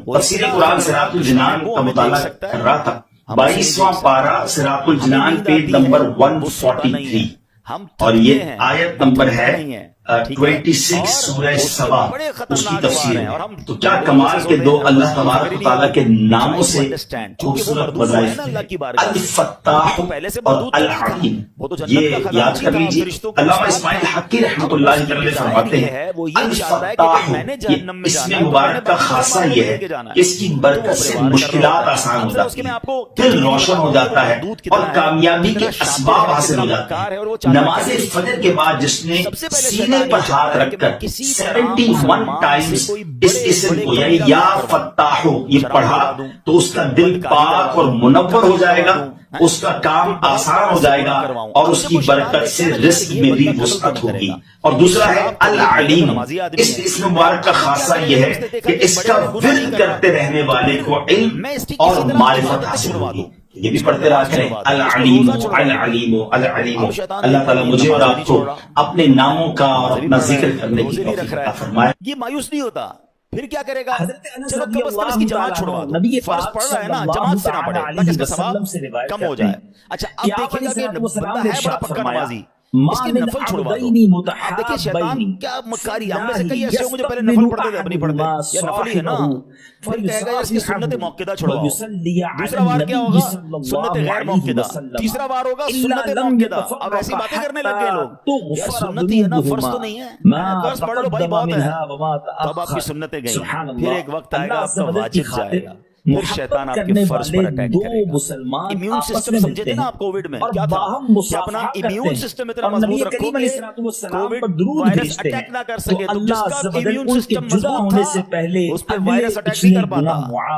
तफसीर कुरान सिरातुल जिनान का मुताला कर रहा था, 22वां पारा सिरातुल जिनान पेज नंबर 143 और ये आयत नंबर है 26 सूरह सबा, उसकी तफसीर है। तो क्या कमाल के दो अल्लाह तबारक व तआला के नामों से खूबसूरत वज़ाइफ अल फत्ताह और अल हकीम, ये याद कर लीजिए। अल्लामा इस्माइल हक्की रहमतुल्लाह अलैह फरमाते हैं अल फत्ताह, ये इसमें मुबारक का खासा ये है कि इसकी बरकत से मुश्किलात आसान हो जाती है, दिल रोशन हो जाता है और कामयाबी के असबाब हासिल हो जाते हैं। नमाज फजर के बाद जिसने सीने पर हाथ रखकर 71 टाइम्स इस इस्म को यानी या फत्ताहो ये पढ़ा तो उसका दिल पाक और मुनव्वर हो जाएगा, उसका काम आसान हो जाएगा और उसकी बरकत से रिस्क में भी वुसअत होगी। और दूसरा है अल अलीम, इस इस्म मुबारक का खासा यह है कि इसका विर्द करते रहने वाले को इल्म और मारिफत हासिल होगी। ये भी पढ़ते रहा करें अल अलीम अल अलीम अल अलीम। अल्लाह ताला मुझे और आपको अपने नामों का और अपना जिक्र करने की तौफीक अता फरमाए। ये मायूस नहीं होता, फिर क्या करेगा, चलो कम से कम इसकी जमात छुड़वा दो, फर्ज पढ़ रहा है ना, जमात से ना पढ़े ताकि इसका सवाब कम हो जाए। अच्छा अब देखिएगा कि बंदा है बड़ा पक्का नमाजी, इसके नफल छुड़वा दो। आप देखिए शैतान क्या मक्कारी, हम में से कई ऐसे हो मुझे पहले नफल पढ़ते थे, अब नहीं पढ़ते, या नफल ही है ना, फिर कहेगा यार इसकी सुन्नत मौक़िदा छुड़वाओ। दूसरा बार क्या होगा, सुन्नत गैर मौक़िदा। तीसरा बार होगा सुन्नत मौक़िदा। अब ऐसी बातें करने लग गए लोग, यार सुन्नत ही है ना, फर्ज तो नहीं है, फर्ज पढ़ लो भाई बहुत है, तब आपकी सुन्नतें गई। फिर एक वक्त आएगा आपका वाजिब जाएगा, फिर शैतान आपके फर्ज पर अटैक करेगा। इम्यून सिस्टम समझे थे ना आप कोविड में, क्या था कि अपना इम्यून सिस्टम इतना मजबूत रखो कि कोविड वायरस अटैक ना कर सके। तो जिसका इम्यून सिस्टम मजबूत था उस पर वायरस अटैक नहीं कर पाता।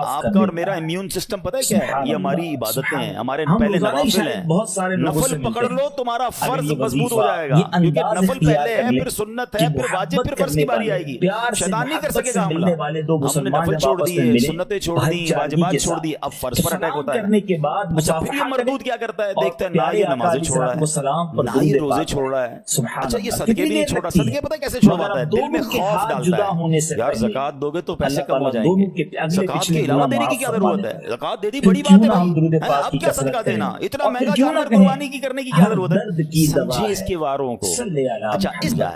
आपका और मेरा इम्यून सिस्टम पता है क्या है, ये हमारी इबादतें हैं, हमारे पहले नवाफिल हैं। नफल पकड़ लो तुम्हारा फर्ज मजबूत हो जाएगा, क्योंकि नफल पहले है, फिर सुन्नत है, फिर वाजिब, फिर फर्ज की बारी आएगी। शैतान नहीं कर सकेगा हमला। हमने नफल छोड़ दिए, सुन्नतें छोड़ दी, वाजिबात छोड़ दी, अब फर्ज पर अटैक होता है। करने के बाद अच्छा फिर ये मरदूद क्या करता है, देखते हैं ना ये नमाज़ें छोड़ रहा है, ना ही रोजे छोड़ रहा है, अच्छा ये सदके भी नहीं छोड़ा। सदके पता है कैसे छुड़वाता है, दिल में खौफ डालता है, यार ज़कात दोगे तो पैसे कम हो जाएंगे, ज़कात के अलावा देने की क्या जरूरत है, ज़कात दे दी बड़ी बात है भाई, अब क्या सदका देना, इतना महंगा जानवर कुर्बानी की करने की क्या जरूरत है, समझिए इसके वारों को। अच्छा इसका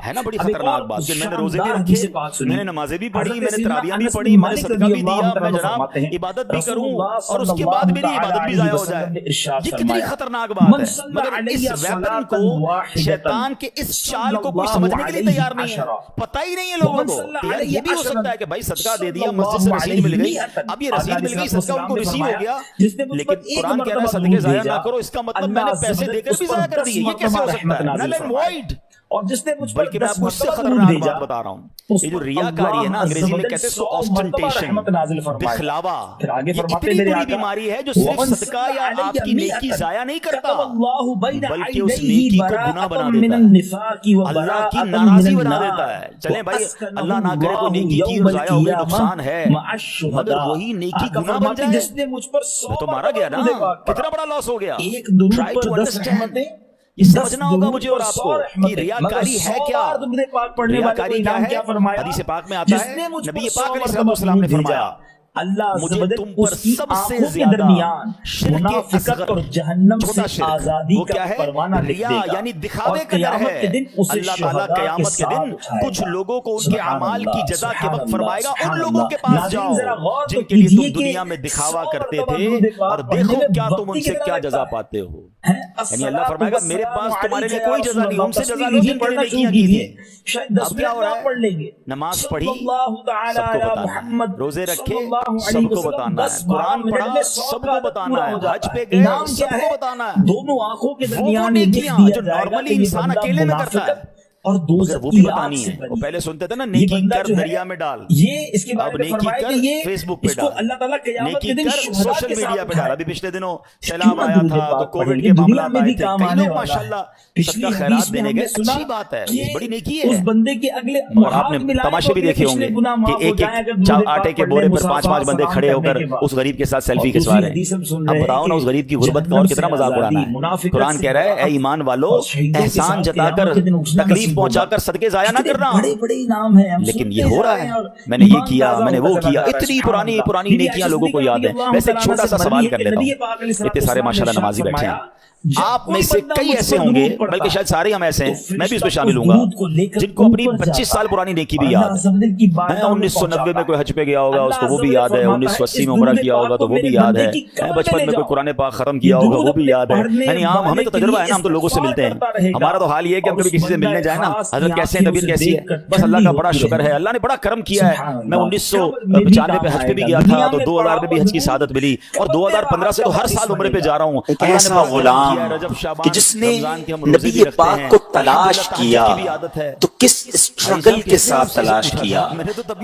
है ना बड़ी खतरनाक बात कि मैंने रोजे भी रखे, मैंने नमाजें भी पढ़ी, मैंने तरावियां भी पढ़ी, मैंने सदका भी दिया, मैं जनाब इबादत भी करूं और उसके बाद मेरी इबादत भी जाया हो जाए, ये कितनी खतरनाक बात है। मगर इस वेपन को, शैतान के इस चाल को कोई समझने के लिए तैयार नहीं है, पता ही नहीं है लोगों को। तो यार ये भी हो सकता है कि भाई सदका दे दिया, मस्जिद से रसीद मिल गई, अब ये रसीद मिल गई, सदका उनको रिसीव हो गया, लेकिन कुरान कह रहा है सदके जाया ना करो, इसका मतलब मैंने पैसे देकर भी जाया कर दिए, ये कैसे हो सकता है, नल एंड वॉइड। और जिसने मुझ पर मैं आपको इससे खतरनाक बात बता रहा हूँ, ये जो रियाकारी है ना, अंग्रेजी में कहते हैं ऑस्टेंटेशन, दिखलावा, ये इतनी बड़ी बीमारी है जो सिर्फ सदका या आपकी नेकी जाया नहीं करता, बल्कि उस नेकी को गुनाह बना देता है, अल्लाह की नाराजगी बना देता है। चले भाई अल्लाह ना करे कोई नेकी की और जाया हो गई, नुकसान है, मगर वही नेकी गुनाह बन जाए, जिसने मुझ पर तो मारा गया ना, कितना बड़ा लॉस हो गया। ट्राई टू अंडरस्टैंड, ये समझना होगा मुझे और आपको कि रियाकारी है क्या, रियाकारी क्या है। हदीस पाक में आता है, नबी पाक अलैहिस्सलाम ने फरमाया, अल्लाह मुझे तुम पर सबसे ज्यादा शिर्क असगर और जहन्नम से आजादी का परवाना लिख देगा, यानी दिखावे का डर है। अल्लाह ताला क़यामत के दिन कुछ लोगों को उनके अमाल की जज़ा के वक्त फरमाएगा, उन लोगों के पास जाओ जिनके लिए तुम दुनिया में दिखावा करते थे और देखो क्या तुम उनसे क्या जज़ा पाते हो। यानी अल्लाह फरमाएगा मेरे पास तुम्हारे लिए कोई जज़ा नहीं, उनसे जज़ा लो जिनके लिए नेकियां की थी। अब क्या हो रहा है, नमाज पढ़ी सबको बताना, रोजे रखे सबको बताना है, कुरान पढ़ा सबको बताना है, हज पे गए सबको बताना है, दोनों आंखों के दरमियान नेकियां जो नॉर्मली इंसान अकेले में करता है और वो भी बतानी है। वो पहले सुनते थे ना नेकी कर दरिया में डाल, ये इसके बाद नेकी कर फेसबुक पे डाल, अल्लाह ताला नेकी कर सोशल मीडिया पे डाल। अभी पिछले दिनों सैलाब आया था तो कोविड के मामला आए थे, कई लोग माशाल्लाह सदका खैरात देने गए, अच्छी बात है, बड़ी नेकी है। उस बंदे के अगले और आपने तमाशे भी देखे होंगे कि एक एक आटे के बोरे पर 5-5 बंदे खड़े होकर उस गरीब के साथ सेल्फी खिंचवा रहे हैं। अब बताओ ना उस गरीब की गुर्बत का और कितना मजाक उड़ाना है। कुरान कह रहा है ए ईमान वालो, एहसान जताकर तकलीफ پہنچا کر صدقے ضائع نہ کرنا. بڑے بڑے انعام ہیں, لیکن یہ ہو رہا ہے, میں نے یہ کیا, میں نے وہ کیا, اتنی پرانی نیکیاں لوگوں کو یاد ہیں. ویسے ایک چھوٹا سا سوال کر لیتا ہوں, اتنے سارے ماشاءاللہ نمازی بیٹھے ہیں, آپ میں سے کئی ایسے ہوں گے, بلکہ شاید سارے ہم ایسے ہیں, میں بھی اس میں شامل ہوں گا, جن کو اپنی 25 سال پرانی نیکی بھی یاد ہے. 1990 میں کوئی حج پہ گیا ہوگا, اس کو وہ بھی یاد ہے. 1980 میں عمرہ کیا ہوگا تو وہ بھی یاد ہے. بچپن میں کوئی قرآن پاک ختم کیا ہوگا وہ بھی یاد ہے. یعنی ہمیں تو تجربہ ہے نا, ہم تو لوگوں سے ملتے ہیں. ہمارا تو حال یہ ہے کہ ہم کبھی کسی سے ملنے جائیں نا, حضرت کیسے ہیں, طبیعت کیسی ہے, بس اللہ کا بڑا شکر ہے, اللہ نے بڑا کرم کیا ہے. میں 1995 پہ حج پہ بھی گیا تھا تو 2000 میں بھی حج کی سعادت ملی, اور 2015 سے تو ہر سال عمرے پہ جا رہا ہوں. ایسا غلام کہ جس نے نبی پاک کو تلاش کیا تو کس اسٹرگل کے ساتھ تلاش کیا,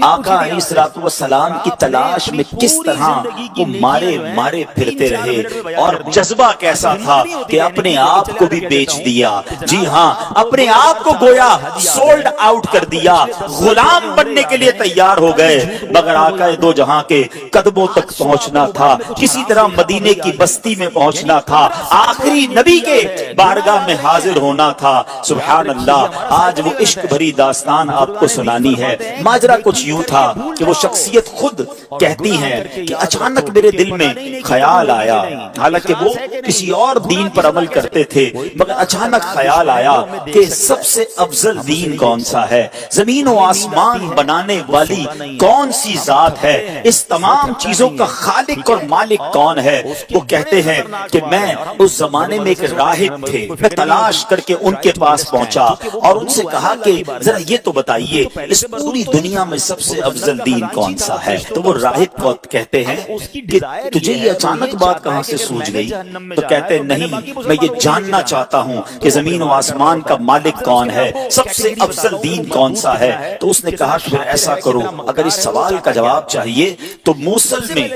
آقا علیہ الصلوۃ والسلام کی تلاش میں کس طرح وہ مارے پھرتے رہے, اور جذبہ کیسا تھا کہ اپنے آپ کو بھی بیچ دیا. جی ہاں, اپنے آپ کو گویا سولڈ آؤٹ کر دیا, غلام بننے کے لیے تیار ہو گئے, مگر آقا دو جہاں کے قدموں تک پہنچنا تھا, کسی طرح مدینے کی بستی میں پہنچنا تھا, آخری نبی کے بارگاہ میں حاضر ہونا تھا. سبحان اللہ, آج وہ عشق بھری داستان آپ کو سنانی ہے. ماجرا کچھ یوں تھا کہ وہ شخصیت خود کہتی ہے کہ اچانک میرے دل میں خیال آیا, حالانکہ وہ کسی اور دین پر عمل کرتے تھے, مگر اچانک خیال آیا کہ سب سے افضل دین کون سا ہے, زمین و آسمان بنانے والی کون سی ذات ہے, اس تمام چیزوں کا خالق اور مالک کون ہے. وہ کہتے ہیں کہ میں اس زمانے میں ایک راہب تھے, میں تلاش کر کے ان کے پاس پہنچا اور ان سے کہا کہ ذرا یہ تو بتائیے اس پوری دنیا میں سب سے افضل دین کون سا ہے. تو وہ راہب کو کہتے ہیں کہ تجھے یہ اچانک بات کہاں سے سوچ گئی, تو کہتے ہیں نہیں, میں یہ جاننا چاہتا ہوں کہ زمین و آسمان کا مالک کون ہے, سب سے افضل دین کون سا ہے. تو اس نے کہا کہ پھر ایسا کرو, اگر اس سوال کا جواب چاہیے تو موصل میں,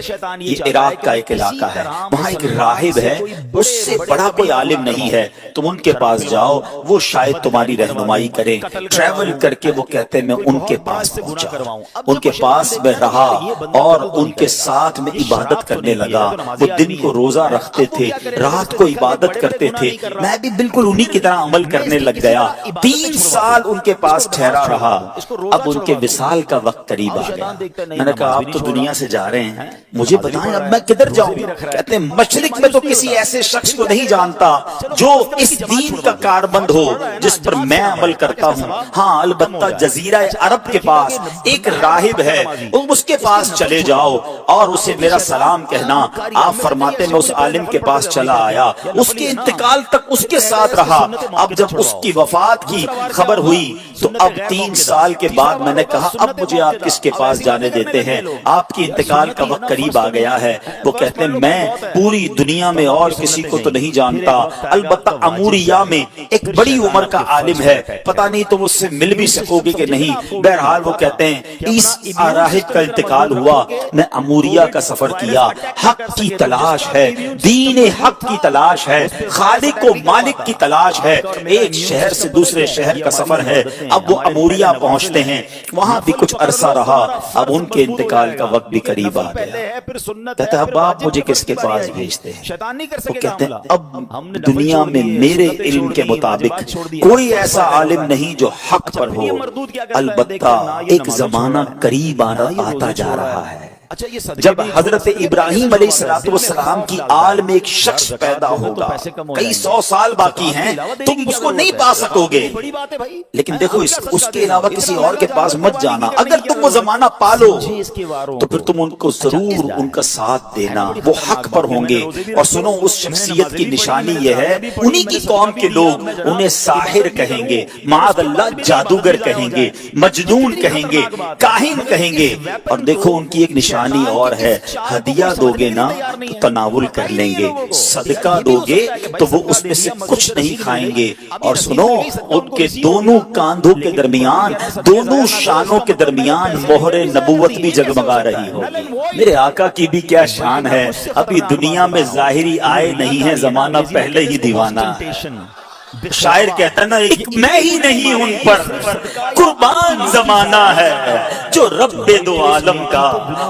یہ عراق کا ایک علاقہ ہے, وہاں ایک راہب ہے, اس سے بڑا کوئی عالم نہیں ہے, تم ان کے پاس جاؤ, وہ شاید تمہاری رہنمائی کرے. ٹریول کر کے وہ کہتے ہیں میں ان کے پاس پہنچا, ان کے پاس میں رہا اور ان کے ساتھ میں عبادت کرنے لگا. وہ دن کو روزہ رکھتے تھے, رات کو عبادت کرتے تھے, میں بھی بالکل انہی کی طرح عمل کرنے لگ گیا. 3 سال ان کے پاس ٹھہرا رہا. اب ان کے وصال کا وقت قریب آ گیا. میں نے کہا آپ تو دنیا سے جا رہے ہیں, مجھے بتائیں اب میں کدھر جاؤں. کہتے ہیں مشرق میں تو کسی ایسے شخص کو نہیں جانتا جو اس دین کا کاربند ہو جس پر میں عمل کرتا ہوں. ہاں البتہ جزیرہ عرب کے پاس ایک راہب ہے, اس کے پاس چلے جاؤ اور اسے میرا سلام کہنا. آپ فرماتے میں اس عالم کے پاس چلا آیا, اس کے انتقال تک اس کے ساتھ رہا. اب جب اس کی وفات کی خبر ہوئی تو اب 3 سال کے بعد میں نے کہا اب مجھے آپ کس کے پاس جانے دیتے ہیں, آپ کی انتقال کا وقت قریب آ گیا ہے. وہ کہتے ہیں میں پوری دنیا میں اور کسی کو تو نہیں جانتا, البتہ اموریا میں ایک بڑی عمر کا عالم ہے, پتہ نہیں تم اس سے مل بھی سکو گے کہ نہیں. بہرحال وہ کہتے ہیں اس راہب کا انتقال ہوا, میں اموریا کا سفر کیا. حق کی تلاش ہے, دین حق کی تلاش ہے, خالق و مالک کی تلاش ہے. ایک شہر سے دوسرے شہر کا سفر ہے. اب وہ اموریا پہنچتے ہیں, وہاں بھی کچھ عرصہ رہا. اب ان کے انتقال کا وقت بھی قریب آ گیا. کہتے اب آپ مجھے کس کے پاس بھیجتے ہیں. وہ کہتے ہیں اب دنیا میں میرے علم کے مطابق کوئی ایسا عالم نہیں جو حق پر ہو, البتہ ایک زمانہ قریب آتا جا رہا ہے جب حضرت ابراہیم علیہ السلام کی آل میں ایک شخص پیدا ہوگا. کئی 100 سال باقی ہیں, تم اس کو نہیں پا سکو گے, لیکن دیکھو اس کے علاوہ کسی اور کے پاس مت جانا. اگر تم وہ زمانہ پالو تو پھر تم ان کو ضرور ان کا ساتھ دینا, وہ حق پر ہوں گے. اور سنو اس شخصیت کی نشانی یہ ہے, انہی کی قوم کے لوگ انہیں ساحر کہیں گے, معاذ اللہ جادوگر کہیں گے, مجنون کہیں گے, کاہن کہیں گے. اور دیکھو ان کی ایک نشانی اور ہے, ہدیہ دو گے نا تو تناول کر لیں گے, صدقہ دو گے تو وہ اس میں سے کچھ نہیں کھائیں گے. اور سنو ان کے دونوں کاندھوں کے درمیان, دونوں شانوں کے درمیان مہر نبوت بھی جگمگا رہی ہوگی. میرے آقا کی بھی کیا شان ہے, ابھی دنیا میں ظاہری آئے نہیں ہے, زمانہ پہلے ہی دیوانہ. شاعر کہتا نا میں ہی نہیں ان پر قربان زمانہ ہے، جو رب دو عالم کا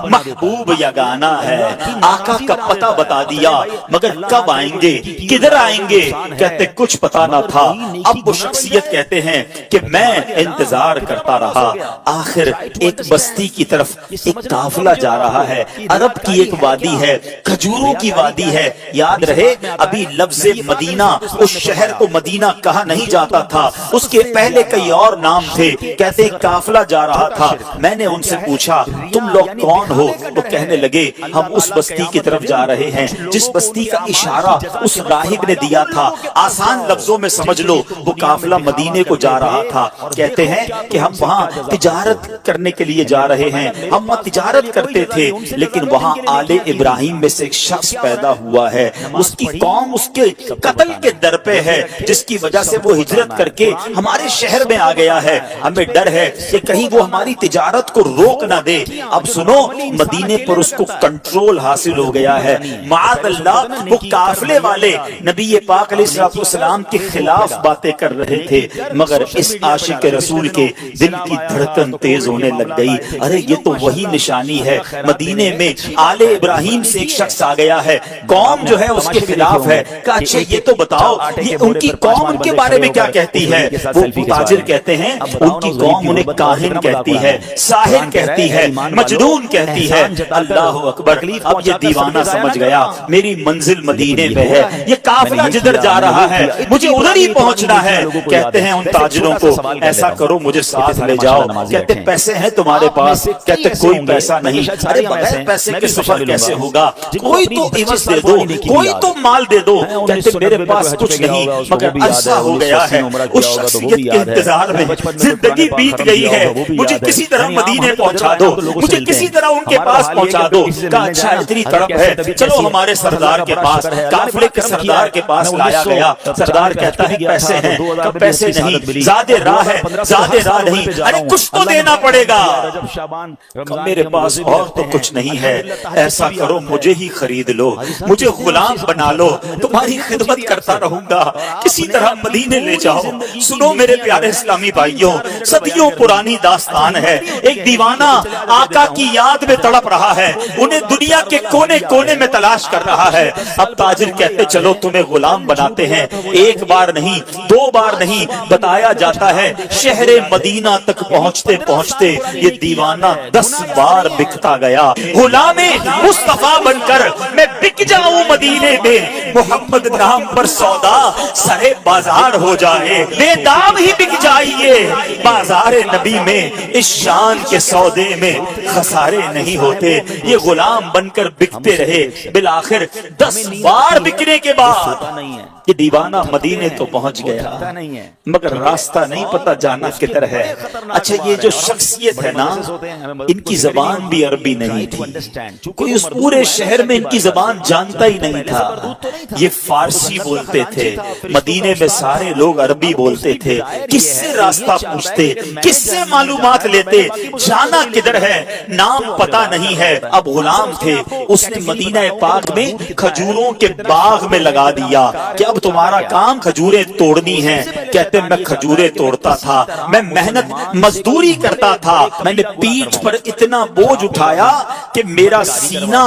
محبوب یگانہ ہے۔ آقا کا پتہ بتا دیا، مگر کب آئیں گے، کدھر آئیں گے؟ کہتے کچھ پتا نہ تھا۔ اب وہ شخصیت کہتے ہیں کہ میں انتظار کرتا رہا، آخر ایک بستی کی طرف ایک قافلہ جا رہا ہے، عرب کی ایک وادی ہے، کھجوروں کی وادی ہے۔ یاد رہے ابھی لفظ مدینہ، اس شہر کو مدینہ کہا نہیں جاتا تھا، اس کے پہلے کئی اور نام تھے۔ کہتے قافلہ جا رہا تھا، میں نے ان سے پوچھا تم لوگ کون ہو؟ وہ کہنے لگے ہم اس بستی کی طرف جا رہے ہیں جس بستی کا اشارہ اس راہب نے دیا تھا۔ آسان لفظوں میں سمجھ لو وہ قافلہ مدینے کو جا رہا تھا۔ کہتے ہیں کہ ہم وہاں تجارت کرنے کے لیے جا رہے ہیں، ہم وہاں تجارت کرتے تھے، لیکن وہاں آل ابراہیم میں سے ایک شخص پیدا ہوا ہے، اس کی قوم اس کے قتل کے در پہ ہے، جس کی وجہ سے وہ ہجرت کر کے ہمارے شہر میں آ گیا ہے۔ ہمیں ڈر ہے کہ کہیں وہ ہماری تجارت کو روک نہ دے۔ اب سنو، مدینے پر اس کو کنٹرول حاصل ہو گیا ہے۔ معاذ اللہ، وہ قافلے والے نبی پاک علیہ السلام کے خلاف باتیں کر رہے تھے، مگر اس عاشق رسول کے دل کی دھڑکن تیز ہونے لگ گئی۔ ارے یہ تو وہی نشانی ہے، مدینے میں آل ابراہیم سے ایک شخص آ گیا ہے، قوم جو ہے اس کے خلاف ہے۔ کہا اچھا یہ تو بتاؤ یہ ان کی قوم ان کے بارے میں کیا کہتی ہے؟ وہ تاجر کہتے ہیں ان کی قوم انہیں کاہن کہتی ہے، ساحر کہتی ہے، مجنون کہتی ہے۔ اللہ اکبر، اب یہ دیوانہ سمجھ گیا میری منزل مدینے میں ہے، یہ قافلہ جدھر جا رہا ہے مجھے ادھر ہی پہنچنا ہے۔ کہتے ہیں ان تاجروں کو ایسا کرو مجھے ساتھ لے جاؤ۔ کہتے پیسے ہیں تمہارے پاس؟ کہتے کوئی پیسہ نہیں۔ ارے بغیر پیسے کے سفر کیسے ہوگا؟ کوئی تو عوض دے دو، کوئی تو مال دے دو۔ کہتے میرے پاس کچھ نہیں، مگر عرصہ ہو گیا ہے اس شخصیت کے انتظار میں، زندگی بیت گئی ہے، مجھے کسی طرح مدینے پہنچا دو، مجھے کسی طرح ان کے پاس پہنچا دو۔ کہا اچھا اتنی تڑپ ہے چلو ہمارے سردار کے پاس۔ قافلے کے سردار کے پاس لایا گیا۔ سردار کہتا ہے پیسے ہیں؟ پیسے نہیں، زیادہ راہ ہے، زیادہ راہ نہیں۔ ارے کچھ تو دینا پڑے گا۔ میرے پاس اور تو کچھ نہیں ہے، ایسا کرو مجھے ہی خرید لو، مجھے غلام بنا لو، تمہاری خدمت کرتا رہوں گا، کسی طرح مدینے لے جاؤ۔ سنو میرے پیارے اسلامی بھائیوں، صدیوں پرانی داستان ہے۔ ایک دیوانہ آقا کی یاد میں تڑپ رہا ہے، انہیں دنیا کے کونے کونے میں تلاش کر رہا ہے۔ اب تاجر کہتے چلو تمہیں غلام بناتے ہیں۔ ایک بار نہیں، دو بار نہیں، بتایا جاتا ہے شہر مدینہ تک پہنچتے پہنچتے یہ دیوانہ 10 بار بکتا گیا۔ غلام مصطفیٰ بن کر میں بک جاؤں مدینے میں، محمد نام پر سودا سرے بازار ہو جائے، بے دام ہی بک جائیے بازار نبی میں، اس شان کے سودے میں خسارے نہیں ہوتے۔ یہ غلام بن کر بکتے رہے، بالآخر 10 بار بکنے کے بعد یہ دیوانہ مدینے تو پہنچ گیا، مگر راستہ نہیں پتا جانا کدھر ہے۔ اچھا یہ جو شخصیت ہے نا، ان کی زبان بھی عربی نہیں تھی، کوئی اس پورے شہر میں ان کی زبان جانتا ہی نہیں تھا۔ یہ فارسی بولتے تھے، مدینے میں سارے لوگ عربی بولتے تھے۔ کس سے راستہ پوچھتے، کس سے معلومات لیتے، جانا کدھر ہے، نام پتا نہیں ہے۔ اب غلام تھے، اس نے مدینہ پاک میں کھجوروں کے باغ میں لگا دیا کہ اب تمہارا کام کھجوریں توڑنی ہیں۔ کہتے میں کھجوریں توڑتا تھا، میں محنت مزدوری کرتا تھا، میں نے پیٹھ پر اتنا بوجھ اٹھایا کہ میرا سینہ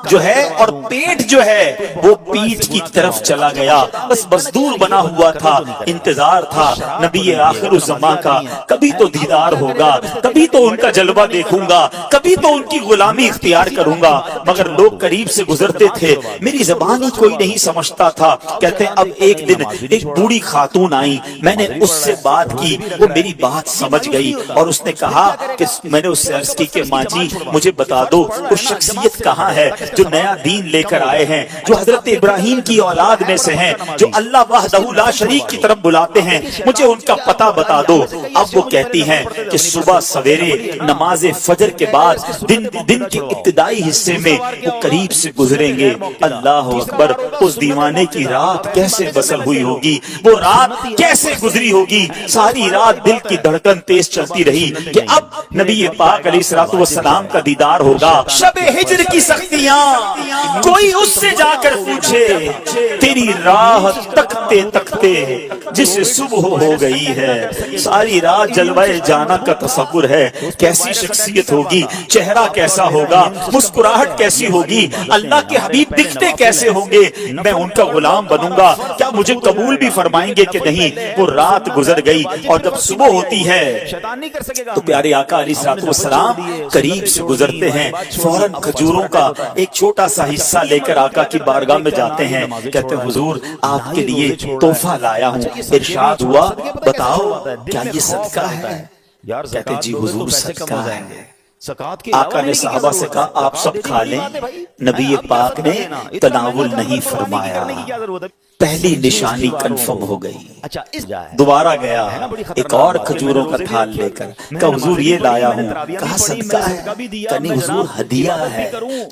جو ہے اور پیٹ جو ہے وہ پیٹھ کی طرف چلا گیا۔ بس مزدور بنا ہوا تھا، انتظار تھا نبی آخر الزمان کا، کبھی تو دیدار ہوگا، کبھی تو ان کا جلوہ دیکھوں گا، کبھی تو ان کی غلامی اختیار کروں گا۔ مگر لوگ قریب سے گزرتے تھے، میری زبان ہی کوئی نہیں سمجھتا تھا۔ کہتے اب ایک دن ایک بوڑھی خاتون آئی، میں نے اس سے بات کی، وہ میری بات سمجھ گئی اور اس نے کہا کہ میں نے اس سے عرض کی کہ ماں جی مجھے بتا دو وہ شخصیت کہاں ہے جو نیا دین لے کر آئے ہیں، جو حضرت ابراہیم کی اولاد میں سے ہیں، جو اللہ وحدہ لا شریک کی طرف بلاتے ہیں، مجھے ان کا پتہ بتا دو۔ اب وہ کہتی ہیں کہ صبح سویرے نماز فجر کے بعد دن کے ابتدائی حصے میں وہ قریب سے گزریں گے۔ اللہ اکبر، اس دیوانے کی رات कैसे बसल हुई होगी, वो रात कैसे गुजरी होगी। सारी रात दिल की धड़कन तेज चलती रही कि अब नबी पाक अलैहिस्सलातु वस्सलाम का दीदार होगा। शबे हिज्र की सख्तियां कोई उससे जाकर पूछे, तेरी राह तकते तकते जिसे सुबह हो गई है। सारी रात जलवाए जाना का तसव्वुर है, कैसी शख्सियत होगी, चेहरा कैसा होगा, मुस्कुराहट कैसी होगी, अल्लाह के हबीब दिखते कैसे होंगे, मैं उनका गुलाम बनूंगा, क्या मुझे कबूल भी फरमाएंगे कि नहीं। वो रात गुजर गई और जब सुबह होती है तो प्यारे आका अलैहिस्सलातु वस्सलाम करीब से गुजरते हैं, फौरन खजूरों का एक छोटा सा हिस्सा लेकर आका की बारगाह में जाते हैं। कहते हैं हुजूर आपके लिए तोहफा लाया हूँ। इरशाद हुआ बताओ क्या ये सदका है। कहते जी हुजूर सदका है। आका ने साहबा से कहा आप सब खा लें। नबी पाक ने तनावुल नहीं फरमाया। पहली निशानी कंफर्म हो गई। अच्छा इस दोबारा गया एक और खजूरों का थाल लेकर, कहा हुजूर ये लाया हूँ। कहा सदका है, कहा हुजूर हदिया है,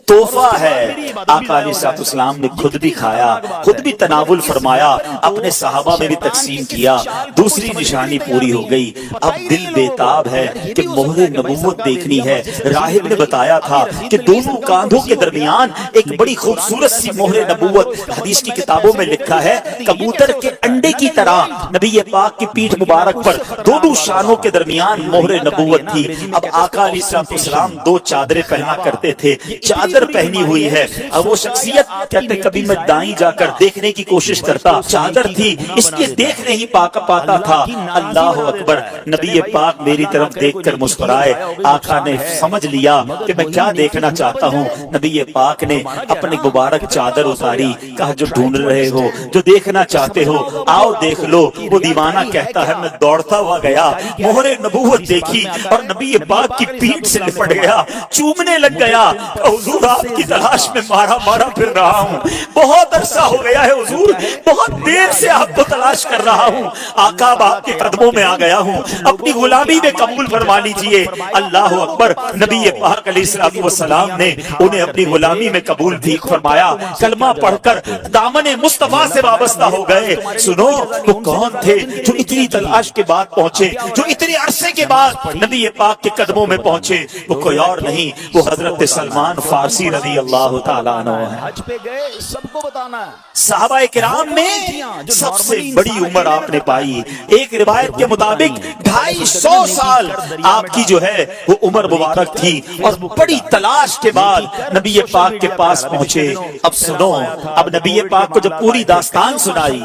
तोहफा है। आका अलैहिस्सलाम ने खुद भी खाया, खुद भी तनावुल फरमाया, अपने सहाबा में भी तकसीम किया। दूसरी निशानी पूरी हो गई। अब दिल बेताब है कि मोहरे नबूवत देखनी है। राहिब ने बताया था कि दोनों कांधों के दरमियान एक बड़ी खूबसूरत सी मोहरे नबूवत हदीस की किताबों में लिखा है, कबूतर के अंडे की तरह नबी पाक की पीठ मुबारक पर दोनों शानों के दरमियान मोहरे नबूवत थी। अब आका अलैहिस्सलाम दो चादरें पहना करते थे, चादर पहनी हुई है। अब वो शख्सियत कहते कभी मैं दाईं जाकर देखने की कोशिश करता, चादर थी इसलिए देख नहीं पाता था। अल्लाह अकबर, नबी पाक मेरी तरफ देखकर मुस्कुराए। आका ने समझ लिया कि मैं क्या देखना चाहता हूँ। नबी पाक ने अपनी मुबारक चादर उतारी, कहा जो ढूंढ रहे हो, जो देखना चाहते हो आओ देख लो। वो दीवाना कहता है मैं दौड़ता हुआ गया, मोहरे नबूवत देखी और नबी पाक की पीठ से लिपट गया, चूमने लग गया। हुजूर आपकी तलाश में मारा फिर रहा हूँ, बहुत अरसा हो गया है हुजूर, बहुत देर से आपको तलाश कर रहा हूँ। आका आपके कदमों में आ गया हूँ, अपनी गुलामी में कबूल फरमा लीजिए। अल्लाह अकबर, नबी पाक अलैहिस्सलातु वस्सलाम ने उन्हें अपनी गुलामी में कबूल भी फरमाया। कलमा पढ़कर दामने मुस्तफा से वाबस्ता हो गए। सुनो वो कौन थे जो इतनी तलाश के बाद पहुंचे, जो इतने अरसे के बाद नबी पाक के कदमों में पहुंचे। वो कोई और नहीं, वो हजरत सलमान फारसी रज़ी अल्लाह तआला अन्हु है। हज पे गए सबको बताना है। सहाबा किराम में सबसे बड़ी उम्र आपने पाई। एक रिवायत के मुताबिक 250 साल आपकी जो है वो उम्र मुबारक थी और बड़ी तलाश के बाद नबी पाक के पास पहुंचे। अब सुनो, अब नबी पाक को जब पूरी दास्तान सुनाई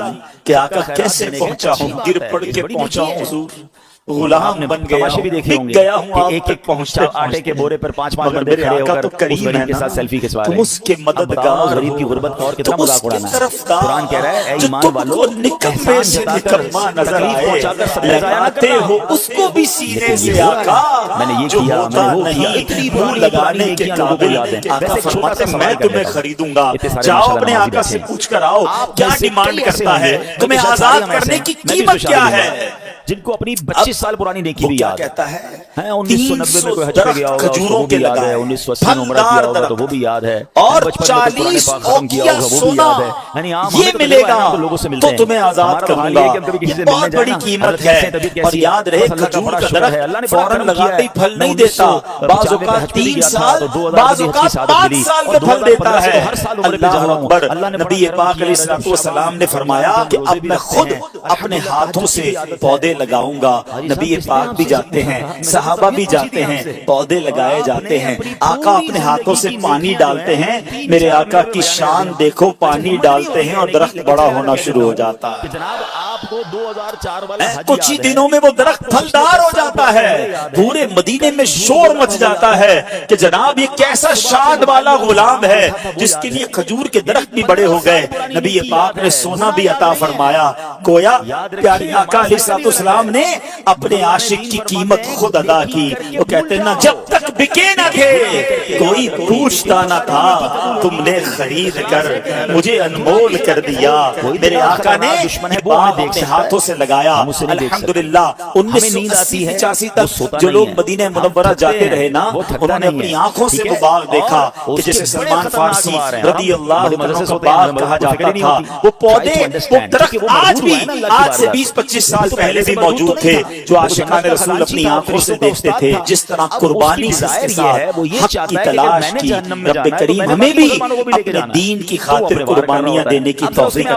कि आका कैसे पहुंचा हूँ, गिर पड़ के पहुंचा हूँ हुजूर, गुलाम बन गया हूँ, बिक गया हूँ, एक एक पहुंचते आटे के बोरे पर 5-5 बंदे खड़े होकर तो करीब है के साथ सेल्फी खिंचवा रहे हैं। तुम उसके मददगार, गरीब की गुर्बत और कितना मजाक उड़ाना है। तरफदार, कुरान कह रहा है ऐ ईमान वालों, निकम्मे से निकम्मा नजर आए, लगाते हो उसको भी सीने से आका, मैंने ये जो किया, होता मैंने वो किया, नहीं इतनी भूल लगाने के काबिल। आका फरमाते मैं तुम्हें खरीदूंगा, जाओ अपने आका से पूछ कर आओ क्या डिमांड करता है, तुम्हें आजाद करने की कीमत क्या है। जिनको अपनी 25 साल पुरानी नेकी भी याद कहता है 1990 में कोई हज पे गया होगा, खजूरों वो के भी याद है, 1980 में उम्रा किया होगा तो वो भी याद है, और 40 खत्म किया होगा वो भी याद है। यानी आम ये मिलेगा तो लोगों से मिलते तो हैं, तुम्हें आजाद करूंगा। बहुत बड़ी कीमत है। और याद रहे खजूर का दरख्त फौरन लगाते ही फल नहीं देता, बाज़ औक़ात 3 साल, बाज़ औक़ात 5 साल में फल देता है। अल्लाह अकबर, नबी पाक अलैहिस्सलातु वस्सलाम ने फरमाया कि अब मैं खुद अपने हाथों से पौधे लगाऊंगा। नबी पाक भी जाते हैं, सहाबा भी जाते हैं, पौधे लगाए जाते हैं। आका अपने हाथों से पानी डालते हैं। मेरे आका की शान देखो, पानी डालते हैं और दरख्त बड़ा होना शुरू हो जाता है। जनाब आपको 2004 वाला कुछ ही दिनों में वो दरख्त फलदार हो जाता है। पूरे मदीने में शोर मच जाता है कि जनाब ये कैसा शान वाला गुलाम है जिसके लिए खजूर के दरख्त भी बड़े हो गए। नबी पाक ने सोना भी अता फरमाया। गोया प्यारे आका अलैहिस्सलाम ने अपने आशिक की कीमत खुद अदा की। वो कहते ना जब तक बिके न थे कोई पूछता न था, तुमने खरीद कर मुझे अनमोल कर दिया। मेरे आका ने اپنے ہاتھوں سے لگایا. الحمدللہ 1980-85 تک جو لوگ مدینہ منورہ جاتے رہے نا, انہوں نے اپنی آنکھوں سے وہ باغ دیکھا کہ جسے سلمان فارسی رضی اللہ عنہ کا باغ کہا جاتا تھا. وہ پودے, وہ درخت آج بھی, آج سے 20-25 سال پہلے بھی موجود تھے جو عاشقان رسول اپنی آنکھوں سے دیکھتے تھے. جس طرح قربانی کے ساتھ حق کی تلاش کی, رب کریم ہمیں بھی اپنے دین کی خاطر قربانیاں دینے کی توفیق